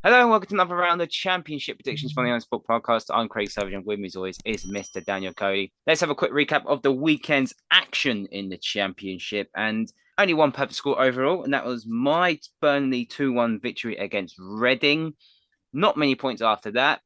Hello and welcome to another round of Championship predictions from the Own Sport Podcast. I'm Craig Savage and with me as always is Mr. Daniel Cody. Let's have a quick recap of the weekend's action in the Championship, and only one perfect score overall, and that was my Burnley 2-1 victory against Reading. Not many points after that.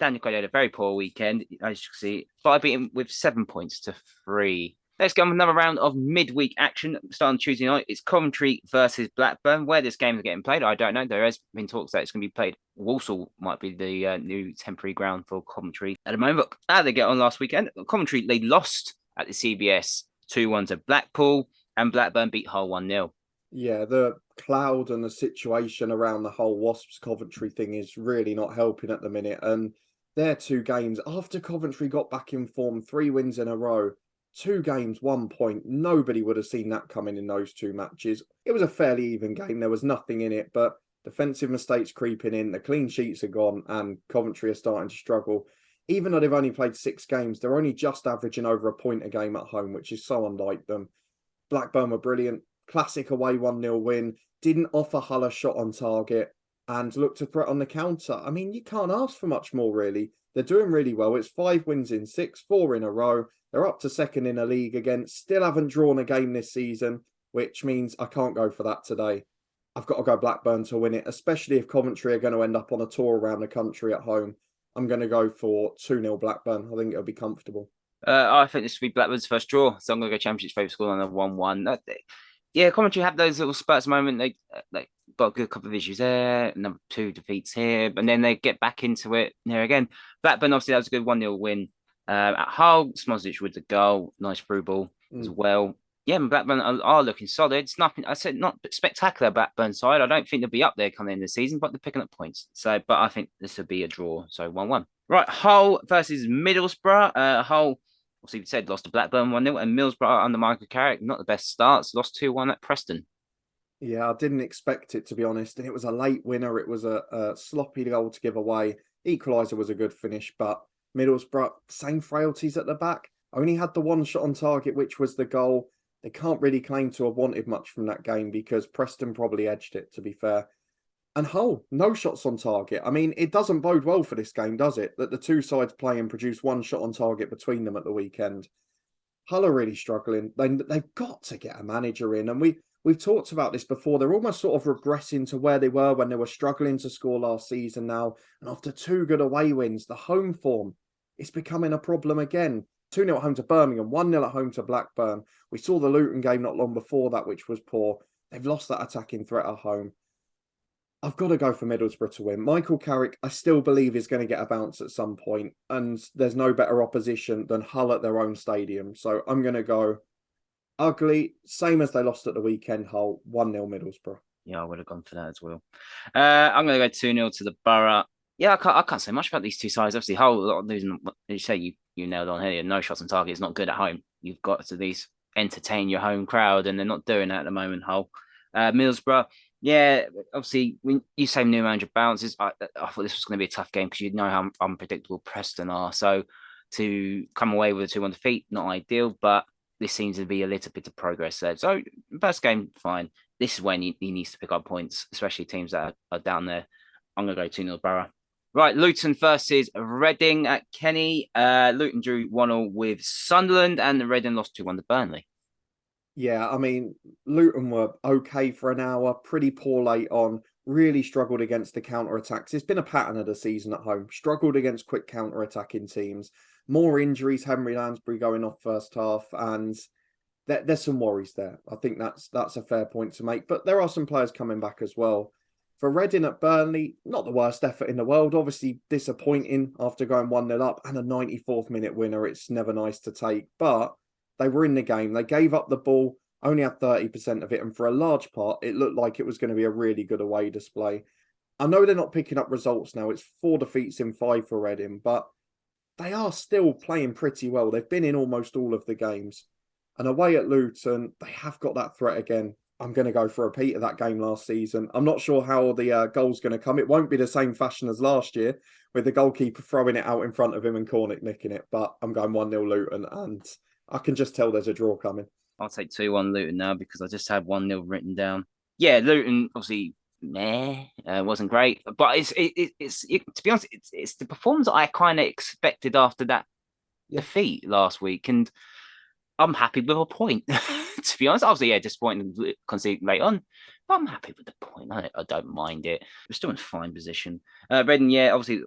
Daniel Cody had a very poor weekend, as you can see, but I beat him with 7 points to 3. Let's go on with another round of midweek action. Starting Tuesday night, it's Coventry versus Blackburn. Where this game is getting played, I don't know. There has been talks that it's going to be played. Walsall might be the new temporary ground for Coventry at the moment. But how they get on last weekend? Coventry, they lost at the CBS 2-1 to Blackpool, and Blackburn beat Hull 1-0. Yeah, the cloud and the situation around the whole Wasps Coventry thing is really not helping at the minute. And their 2 games, after Coventry got back in form, 3 wins in a row, 2 games, 1 point. Nobody would have seen that coming in those 2 matches. It was a fairly even game. There was nothing in it, but defensive mistakes creeping in. The clean sheets are gone and Coventry are starting to struggle. Even though they've only played 6 games, they're only just averaging over a point a game at home, which is so unlike them. Blackburn were brilliant. Classic away 1-0 win. Didn't offer Hull a shot on target and looked to threat on the counter. I mean, you can't ask for much more, really. They're doing really well. It's 5 wins in 6, 4 in a row. They're up to second in a league again. Still haven't drawn a game this season, which means I can't go for that today. I've got to go Blackburn to win it, especially if Coventry are going to end up on a tour around the country at home. I'm going to go for 2-0 Blackburn. I think it'll be comfortable. I think this will be Blackburn's first draw, so I'm going to go Championship's favourite score on a 1-1. Yeah, Coventry have those little spurts moment. They got a good couple of issues there, number 2 defeats here, and then they get back into it here again. Blackburn, obviously, that was a good 1-0 win at Hull. Smozic with the goal, nice through ball as well. Yeah, and Blackburn are looking solid. It's nothing, I said, not spectacular Blackburn side. I don't think they'll be up there coming in the season, but they're picking up points. So, but I think this will be a draw. So 1-1. Right, Hull versus Middlesbrough. Hull, obviously, we said lost to Blackburn 1-0, and Middlesbrough under Michael Carrick, not the best starts, lost 2-1 at Preston. Yeah, I didn't expect it, to be honest. And it was a late winner. It was a sloppy goal to give away. Equaliser was a good finish, but Middlesbrough, same frailties at the back. Only had the 1 shot on target, which was the goal. They can't really claim to have wanted much from that game because Preston probably edged it, to be fair. And Hull, no shots on target. I mean, it doesn't bode well for this game, does it? That the 2 sides play and produce 1 shot on target between them at the weekend. Hull are really struggling. They've got to get a manager in. And we've talked about this before. They're almost sort of regressing to where they were when they were struggling to score last season now. And after 2 good away wins, the home form is becoming a problem again. 2-0 at home to Birmingham, 1-0 at home to Blackburn. We saw the Luton game not long before that, which was poor. They've lost that attacking threat at home. I've got to go for Middlesbrough to win. Michael Carrick, I still believe, is going to get a bounce at some point, and there's no better opposition than Hull at their own stadium. So I'm going to go ugly, same as they lost at the weekend, Hull, 1-0 Middlesbrough. Yeah, I would have gone for that as well. I'm going to go 2-0 to the Borough. Yeah, I can't say much about these 2 sides. Obviously, Hull, a lot of losing, you say you nailed on here, no shots on target is not good at home. You've got to at least entertain your home crowd, and they're not doing that at the moment, Hull. Middlesbrough, yeah, obviously, when you say new manager bounces, I thought this was going to be a tough game because you know how unpredictable Preston are. So to come away with a 2-1 defeat, not ideal, but this seems to be a little bit of progress there. So first game, fine. This is when he needs to pick up points, especially teams that are down there. I'm going to go 2-0 Borough. Right, Luton versus Reading at Kenny. Luton drew 1-1 with Sunderland, and the Reading lost 2-1 to Burnley. Yeah, I mean, Luton were okay for an hour, pretty poor late on, really struggled against the counter-attacks. It's been a pattern of the season at home, struggled against quick counter-attacking teams. More injuries, Henry Lansbury going off first half, and there's some worries there. I think that's a fair point to make, but there are some players coming back as well. For Reading at Burnley, not the worst effort in the world. Obviously disappointing after going 1-0 up and a 94th minute winner. It's never nice to take, but they were in the game. They gave up the ball, only had 30% of it, and for a large part, it looked like it was going to be a really good away display. I know they're not picking up results now. It's 4 defeats in 5 for Reading, but they are still playing pretty well. They've been in almost all of the games. And away at Luton, they have got that threat again. I'm going to go for a repeat of that game last season. I'm not sure how the goal's going to come. It won't be the same fashion as last year with the goalkeeper throwing it out in front of him and Cornick nicking it. But I'm going 1-0 Luton, and I can just tell there's a draw coming. I'll take 2-1 Luton now because I just had 1-0 written down. Yeah, Luton, obviously, wasn't great. But to be honest, it's the performance I kind of expected after that Yeah. defeat last week, and I'm happy with a point. To be honest, obviously, yeah, disappointing conceding late on, but I'm happy with the point. I don't mind it. We're still in fine position. Reading, yeah, obviously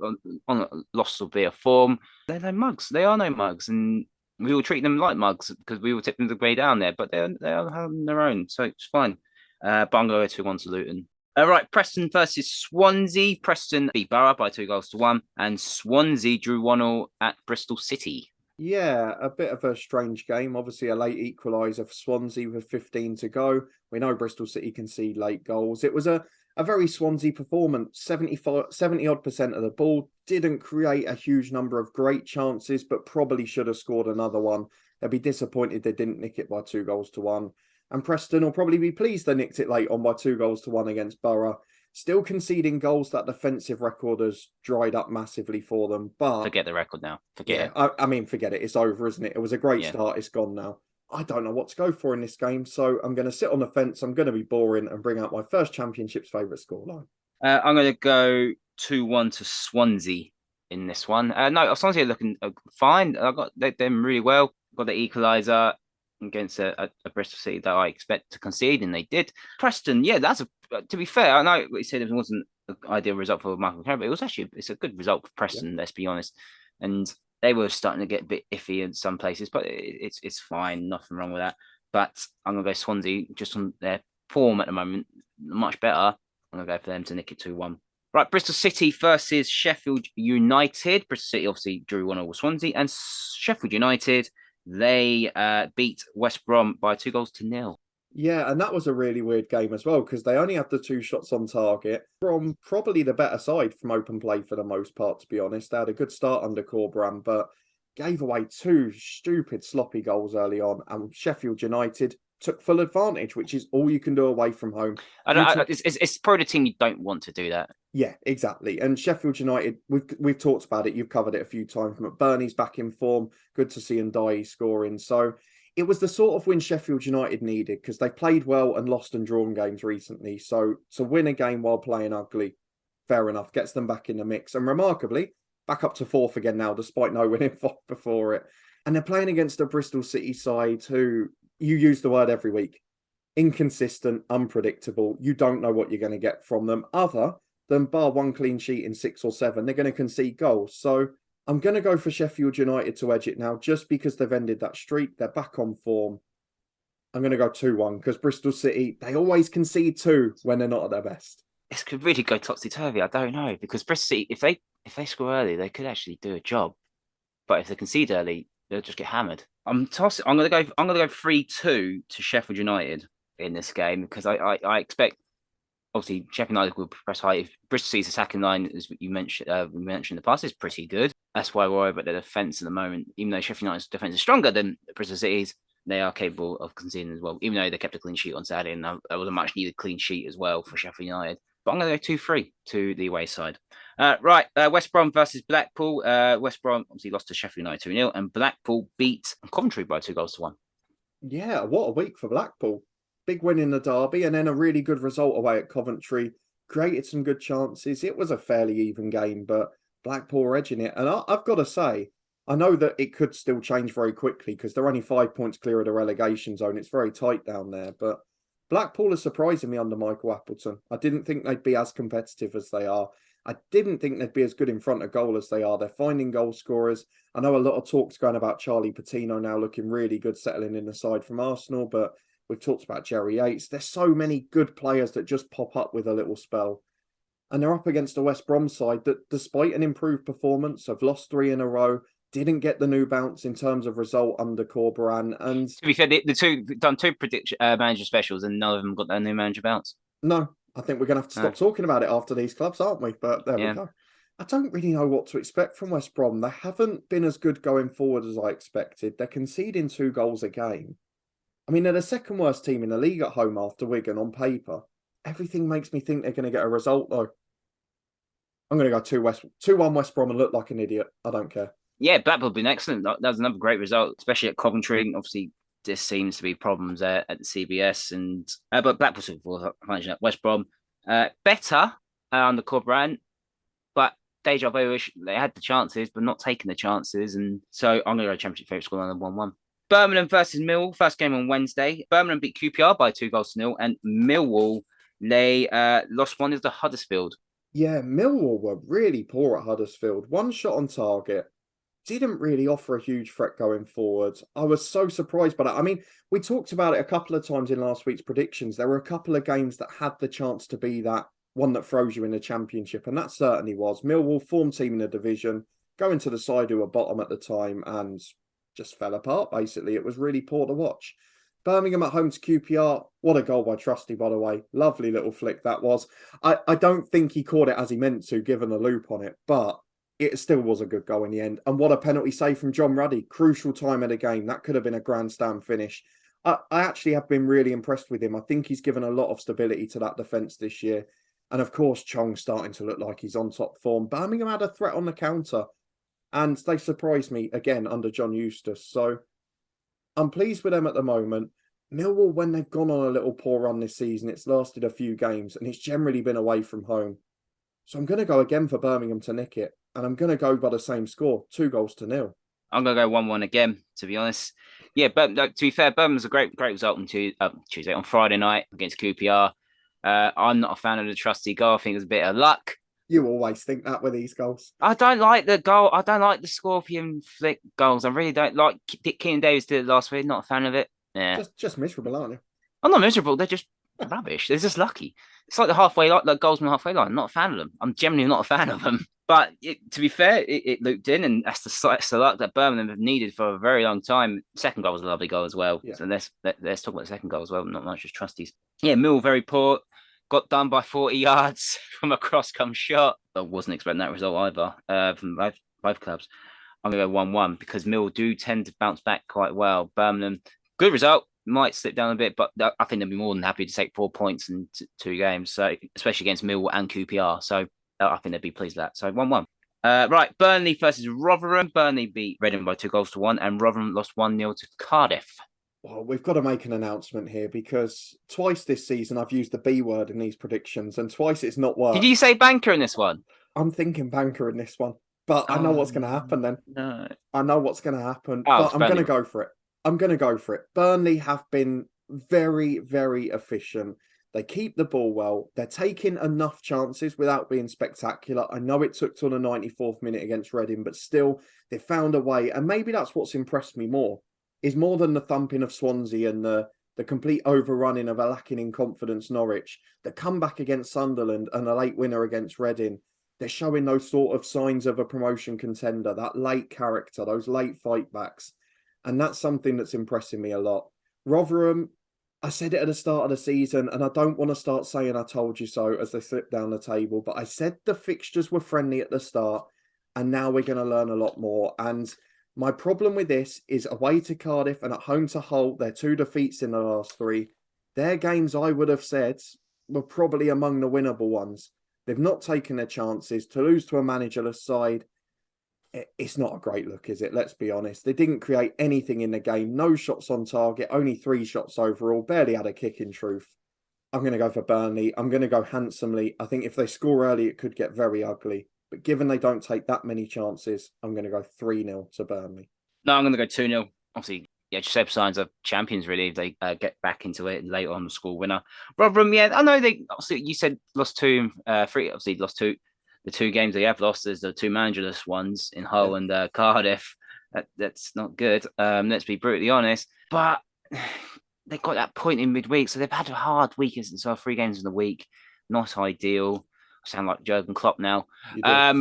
on a loss of their form. They're no mugs. They are no mugs, and we will treat them like mugs because we will tip them the way down there. But they are having their own, so it's fine. But I'm going to go 2-1 to Luton. All right, Preston versus Swansea. Preston beat Borough by 2-1, and Swansea drew 1-1 at Bristol City. Yeah, a bit of a strange game. Obviously, a late equaliser for Swansea with 15 to go. We know Bristol City concede late goals. It was a very Swansea performance. 70 odd percent of the ball. Didn't create a huge number of great chances, but probably should have scored another one. They'd be disappointed they didn't nick it by 2-1. And Preston will probably be pleased they nicked it late on by 2-1 against Borough. Still conceding goals. That defensive record has dried up massively for them. But forget the record now. Forget it. I mean, forget it. It's over, isn't it? It was a great start. It's gone now. I don't know what to go for in this game, so I'm going to sit on the fence. I'm going to be boring and bring out my first Championship's favourite scoreline. I'm going to go 2-1 to Swansea in this one. No, Swansea are looking fine. I got them really well. Got the equaliser against a Bristol City that I expect to concede, and they did. Preston, yeah, that's to be fair. I know what you said it wasn't an ideal result for Michael Carey, but it's a good result for Preston. Let's be honest. And they were starting to get a bit iffy in some places, but it's fine. Nothing wrong with that. But I'm gonna go Swansea just on their form at the moment, much better. I'm gonna go for them to nick it 2-1. Right, Bristol City versus Sheffield United. Bristol City obviously drew 1-0 with Swansea, and Sheffield United they beat West Brom by 2-0. Yeah, and that was a really weird game as well because they only had the 2 shots on target from probably the better side from open play for the most part, to be honest. They had a good start under Corberan, but gave away 2 stupid sloppy goals early on, and Sheffield United took full advantage, which is all you can do away from home. It's probably the team you don't want to do that. Yeah, exactly. And Sheffield United, we've talked about it. You've covered it a few times. McBurney's back in form. Good to see Ndiaye scoring. So it was the sort of win Sheffield United needed because they played well and lost and drawn games recently. So to win a game while playing ugly, fair enough, gets them back in the mix. And remarkably, back up to 4th again now, despite no winning before it. And they're playing against a Bristol City side who, you use the word every week, inconsistent, unpredictable. You don't know what you're going to get from them other than bar 1 clean sheet in 6 or 7. They're going to concede goals. So I'm going to go for Sheffield United to edge it now just because they've ended that streak. They're back on form. I'm going to go 2-1 because Bristol City, they always concede 2 when they're not at their best. This could really go topsy-turvy. I don't know because Bristol City, if they score early, they could actually do a job. But if they concede early, they'll just get hammered. I'm going to go 3-2 to Sheffield United in this game because I expect obviously Sheffield United will press high. If Bristol City's attacking line, as we mentioned in the past, is pretty good. That's why I worry about their defence at the moment. Even though Sheffield United's defence is stronger than Bristol City's, they are capable of conceding as well. Even though they kept a clean sheet on Saturday, and that was a much needed clean sheet as well for Sheffield United. But I'm going to go 2-3 to the away side. West Brom versus Blackpool. West Brom obviously lost to Sheffield United 2-0, and Blackpool beat Coventry by 2-1. Yeah, what a week for Blackpool. Big win in the derby, and then a really good result away at Coventry. Created some good chances. It was a fairly even game, but Blackpool were edging it. And I've got to say, I know that it could still change very quickly because they're only 5 points clear of the relegation zone. It's very tight down there, but Blackpool is surprising me under Michael Appleton. I didn't think they'd be as competitive as they are. I didn't think they'd be as good in front of goal as they are. They're finding goal scorers. I know a lot of talk's going about Charlie Patino now looking really good, settling in the side from Arsenal, but we've talked about Jerry Yates. There's so many good players that just pop up with a little spell. And they're up against a West Brom side that, despite an improved performance, have lost 3 in a row, didn't get the new bounce in terms of result under Corberan. And to be fair, done 2 prediction manager specials, and none of them got their new manager bounce. No, I think we're going to have to stop talking about it after these clubs, aren't we? But there we go. I don't really know what to expect from West Brom. They haven't been as good going forward as I expected. They're conceding 2 goals a game. I mean, they're the second worst team in the league at home after Wigan on paper. Everything makes me think they're going to get a result, though. I'm going to go 2-1 West Brom and look like an idiot. I don't care. Yeah, Blackpool have been excellent. That was another great result, especially at Coventry. Obviously, there seems to be problems there at the CBS, but Blackpool West Brom Better on the Corberan, but deja vu-ish. They had the chances, but not taking the chances. And so I'm going to go Championship favourite score on the 1-1. Birmingham versus Millwall, first game on Wednesday. Birmingham beat QPR by 2-0, and Millwall, they lost 1 to Huddersfield. Yeah, Millwall were really poor at Huddersfield. One shot on target. Didn't really offer a huge threat going forward. I was so surprised by that. I mean, we talked about it a couple of times in last week's predictions. There were a couple of games that had the chance to be that one that throws you in the Championship, and that certainly was. Millwall, form team in the division, going to the side who were bottom at the time and just fell apart, basically. It was really poor to watch. Birmingham at home to QPR. What a goal by Trusty, by the way. Lovely little flick that was. I don't think he caught it as he meant to, given the loop on it, but it still was a good goal in the end. And what a penalty save from John Ruddy. Crucial time of the game. That could have been a grandstand finish. I actually have been really impressed with him. I think he's given a lot of stability to that defence this year. And of course, Chong's starting to look like he's on top form. Birmingham had a threat on the counter, and they surprised me again under John Eustace. So I'm pleased with them at the moment. Millwall, when they've gone on a little poor run this season, it's lasted a few games and it's generally been away from home. So I'm going to go again for Birmingham to nick it. And I'm going to go by the same score, 2-0. I'm going to go 1-1 again, to be honest. Yeah, but to be fair, Birmingham's a great result on Tuesday, on Friday night against QPR. I'm not a fan of the Trusty goal. I think it was a bit of luck. You always think that with these goals. I don't like the goal. I don't like the Scorpion flick goals. I really don't like Keane Davis did it last week. Not a fan of it. Yeah. Just miserable, aren't you? I'm not miserable. They're just rubbish. They're just lucky. It's like the halfway line, like goals from the halfway line. I'm not a fan of them. I'm generally not a fan of them. But to be fair, it looped in, and that's the luck that Birmingham have needed for a very long time. Second goal was a lovely goal as well. Yeah. So let's talk about the second goal as well. Not much just Trusties. Yeah, Mill very poor. Got done by 40 yards from a cross-come shot. I wasn't expecting that result either from both clubs. I'm going to go 1-1 because Mill do tend to bounce back quite well. Birmingham, good result. Might slip down a bit, but I think they'll be more than happy to take 4 points in 2 games, so especially against Millwall and QPR. So I think they'd be pleased with that. So 1-1. Right, Burnley versus Rotherham. Burnley beat Reading by 2-1, and Rotherham lost 1-0 to Cardiff. Well, we've got to make an announcement here because twice this season I've used the B word in these predictions, and twice it's not worked. Did you say banker in this one? I'm thinking banker in this one, but I know what's going to happen then. No. I know what's going to happen, but I'm going to go for it. I'm going to go for it. Burnley have been very, very efficient. They keep the ball well. They're taking enough chances without being spectacular. I know it took till the 94th minute against Reading, but still, they found a way. And maybe that's what's impressed me more, is more than the thumping of Swansea and the complete overrunning of a lacking in confidence Norwich. The comeback against Sunderland and a late winner against Reading. They're showing those sort of signs of a promotion contender, that late character, those late fight backs. And that's something that's impressing me a lot. Rotherham, I said it at the start of the season, and I don't want to start saying I told you so as they slip down the table, but I said the fixtures were friendly at the start, and now we're going to learn a lot more. And my problem with this is away to Cardiff and at home to Hull, their 2 defeats in the last 3. Their games, I would have said, were probably among the winnable ones. They've not taken their chances. To lose to a managerless side, it's not a great look, is it? Let's be honest. They didn't create anything in the game. No shots on target, only 3 shots overall. Barely had a kick in truth. I'm going to go for Burnley. I'm going to go handsomely. I think if they score early, it could get very ugly. But given they don't take that many chances, I'm going to go 3-0 to Burnley. No, I'm going to go 2-0. Obviously, yeah, just signs of champions, really, if they get back into it later on, the score winner. Rotherham, yeah, I know they, obviously, you said lost 2, 3, obviously lost 2. The 2 games they have lost is the 2 managerless ones in Hull and Cardiff. That's not good. Let's be brutally honest. But they got that point in midweek, so they've had a hard week since our 3 games in the week. Not ideal. I sound like Jurgen Klopp now. Yeah,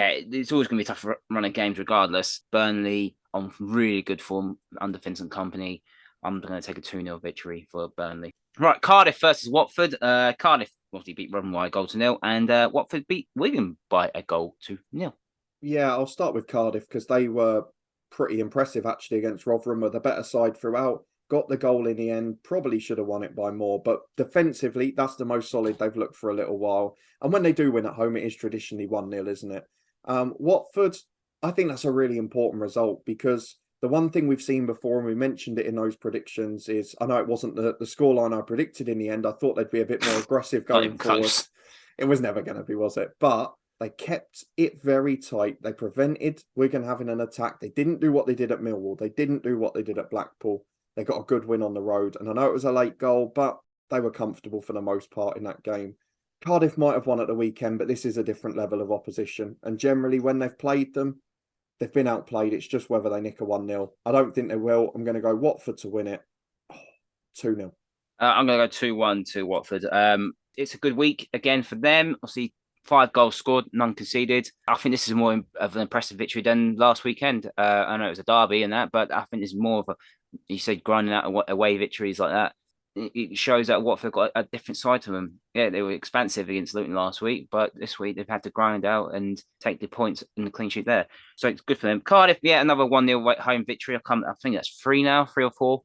it's always going to be a tough run of games regardless. Burnley on really good form under Vincent Kompany. I'm going to take a 2-0 victory for Burnley. Right, Cardiff versus Watford. Cardiff obviously beat Rotherham by 1-0, and Watford beat Wigan by 1-0. Yeah, I'll start with Cardiff because they were pretty impressive actually against Rotherham. Were the better side throughout. Got the goal in the end. Probably should have won it by more, but defensively, that's the most solid they've looked for a little while. And when they do win at home, it is traditionally 1-0, isn't it? Watford, I think that's a really important result because the one thing we've seen before, and we mentioned it in those predictions, is I know it wasn't the scoreline I predicted in the end. I thought they'd be a bit more aggressive Not going even forward. close. It was never going to be, was it? But they kept it very tight. They prevented Wigan having an attack. They didn't do what they did at Millwall. They didn't do what they did at Blackpool. They got a good win on the road. And I know it was a late goal, but they were comfortable for the most part in that game. Cardiff might have won at the weekend, but this is a different level of opposition. And generally, when they've played them, they've been outplayed. It's just whether they nick a 1-0. I don't think they will. I'm going to go Watford to win it. 2-0. I'm going to go 2-1 to Watford. It's a good week again for them. Obviously, 5 goals scored, none conceded. I think this is more of an impressive victory than last weekend. I know it was a derby and that, but I think it's more of a, you said, grinding out away victories like that. It shows that Watford got a different side to them. Yeah, they were expansive against Luton last week, but this week they've had to grind out and take the points in the clean sheet there. So it's good for them. Cardiff, yeah, another 1-0 home victory. I think that's 3 now, 3 or 4.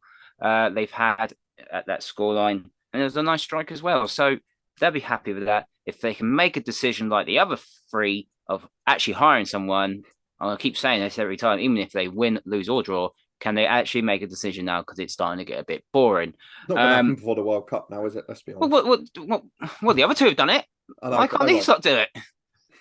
They've had at that scoreline, and it was a nice strike as well. So they'll be happy with that. If they can make a decision like the other 3 of actually hiring someone, I'll keep saying this every time, even if they win, lose, or draw, can they actually make a decision now? Because it's starting to get a bit boring. Not going to happen before the World Cup now, is it? Let's be honest. Well, the other 2 have done it. Why can't these lot do it?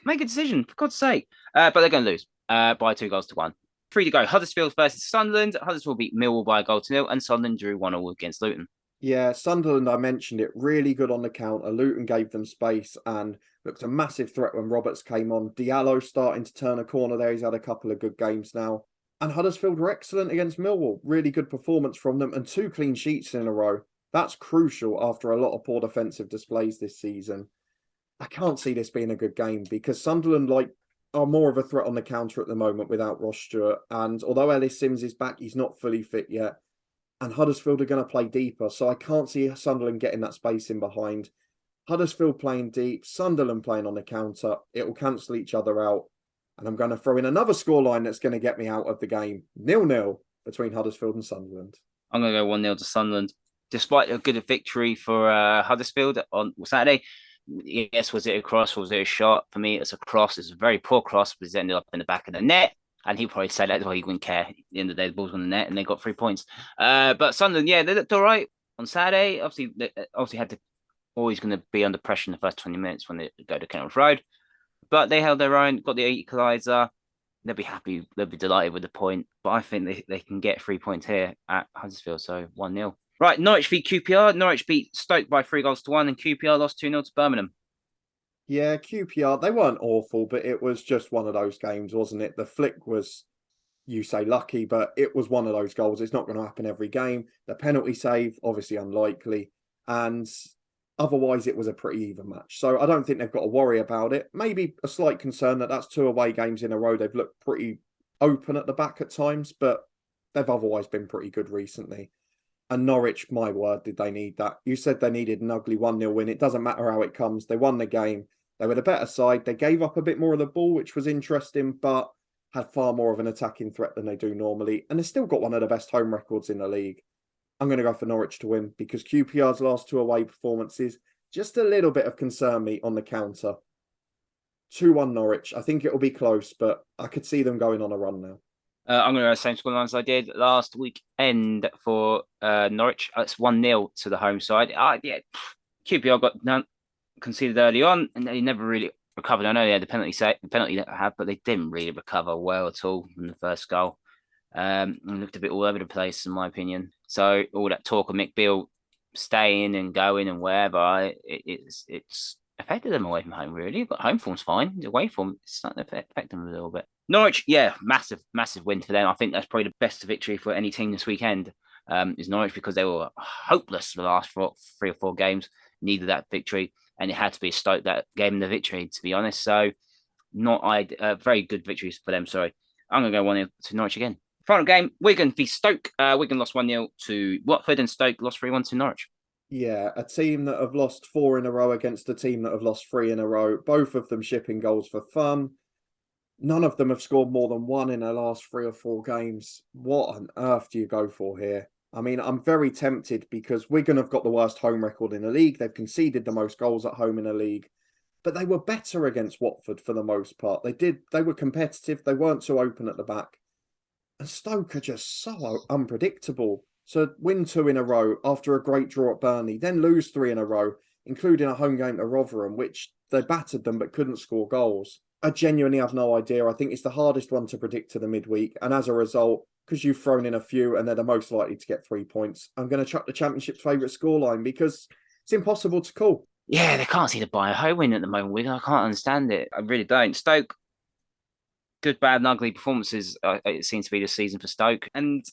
Make a decision, for God's sake. But they're going to lose by 2 goals to 1. 3 to go. Huddersfield versus Sunderland. Huddersfield beat Millwall by a goal to 0, and Sunderland drew 1-1 against Luton. Yeah, Sunderland, I mentioned it, really good on the counter. Luton gave them space and looked a massive threat when Roberts came on. Diallo starting to turn a corner there. He's had a couple of good games now. And Huddersfield were excellent against Millwall. Really good performance from them and 2 clean sheets in a row. That's crucial after a lot of poor defensive displays this season. I can't see this being a good game because Sunderland are more of a threat on the counter at the moment without Ross Stewart. And although Ellis Sims is back, he's not fully fit yet. And Huddersfield are going to play deeper. So I can't see Sunderland getting that space in behind. Huddersfield playing deep, Sunderland playing on the counter. It will cancel each other out. And I'm going to throw in another scoreline that's going to get me out of the game. 0-0 between Huddersfield and Sunderland. I'm going to go 1-0 to Sunderland. Despite a good victory for Huddersfield on Saturday, yes, was it a cross? Was it a shot? For me, it's a cross. It's a very poor cross, but it's ended up in the back of the net. And he probably said that, well, he wouldn't care. At the end of the day, the ball's on the net and they got 3 points. But Sunderland, yeah, they looked all right on Saturday. Obviously had to always going to be under pressure in the first 20 minutes when they go to Kennels Road. But they held their own, got the equaliser. They'll be happy. They'll be delighted with the point. But I think they can get 3 points here at Huddersfield. So 1-0. Right, Norwich v QPR. Norwich beat Stoke by 3 goals to 1, and QPR lost 2-0 to Birmingham. Yeah, QPR, they weren't awful, but it was just one of those games, wasn't it? The flick was, you say lucky, but it was one of those goals. It's not going to happen every game. The penalty save, obviously unlikely. And otherwise, it was a pretty even match. So I don't think they've got to worry about it. Maybe a slight concern that that's 2 away games in a row. They've looked pretty open at the back at times, but they've otherwise been pretty good recently. And Norwich, my word, did they need that? You said they needed an ugly 1-0 win. It doesn't matter how it comes. They won the game. They were the better side. They gave up a bit more of the ball, which was interesting, but had far more of an attacking threat than they do normally. And they've still got one of the best home records in the league. I'm going to go for Norwich to win because QPR's last 2 away performances, just a little bit of concern me on the counter. 2-1 Norwich. I think it will be close, but I could see them going on a run now. I'm going to go the same scoreline as I did last weekend for Norwich. It's 1-0 to the home side. Yeah, QPR got conceded early on, and they never really recovered. I know they had the penalty that had, but they didn't really recover well at all from the first goal. And looked a bit all over the place, in my opinion. So all that talk of Mick Beale staying and going and wherever, it's affected them away from home, really. But home form's fine. The away form, it's starting to affect them a little bit. Norwich, yeah, massive win for them. I think that's probably the best victory for any team this weekend, is Norwich, because they were hopeless for the last 3 or 4 games. Needed that victory, and it had to be Stoke that gave them the victory, to be honest. So, very good victories for them, sorry. I'm going to go 1-0 to Norwich again. Final game, Wigan v Stoke. Wigan lost 1-0 to Watford, and Stoke lost 3-1 to Norwich. Yeah, a team that have lost 4 in a row against a team that have lost 3 in a row. Both of them shipping goals for fun. None of them have scored more than 1 in their last 3 or 4 games. What on earth do you go for here? I mean, I'm very tempted because Wigan have got the worst home record in the league. They've conceded the most goals at home in the league. But they were better against Watford for the most part. They were competitive. They weren't so open at the back. And Stoke are just so unpredictable. So win 2 in a row after a great draw at Burnley, then lose 3 in a row, including a home game to Rotherham, which they battered them but couldn't score goals. I genuinely have no idea. I think it's the hardest one to predict to the midweek. And as a result, because you've thrown in a few and they're the most likely to get 3 points, I'm going to chuck the Championship's favourite scoreline because it's impossible to call. Yeah, they can't see the buy a home win at the moment, Wigan. I can't understand it. I really don't. Stoke, good, bad, and ugly performances. It seems to be this season for Stoke. And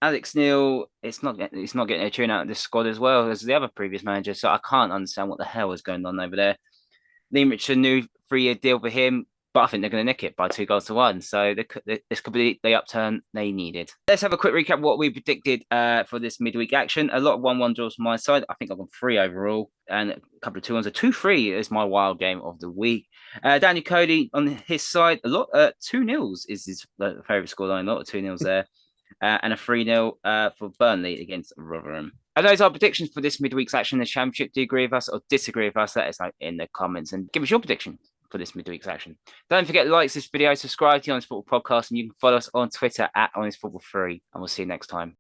Alex Neil, it's not getting a tune out of this squad as well as the other previous manager. So I can't understand what the hell is going on over there. Liam Richardson, new 3-year deal for him, but I think they're going to nick it by 2-1. So this could be the upturn they needed. Let's have a quick recap of what we predicted for this midweek action. A lot of 1-1 draws from my side. I think I've gone 3 overall and a couple of 2-1s. A 2-3 is my wild game of the week. Daniel Cody on his side, a lot 2-0 is his favourite scoreline. A lot of 2-0 there. And a 3-0 for Burnley against Rotherham. Are those our predictions for this midweek's action in the Championship? Do you agree with us or disagree with us? Let us know in the comments and give us your prediction for this midweek's action. Don't forget to like this video, subscribe to the Honest Football Podcast, and you can follow us on Twitter at HonestFootball3. And we'll see you next time.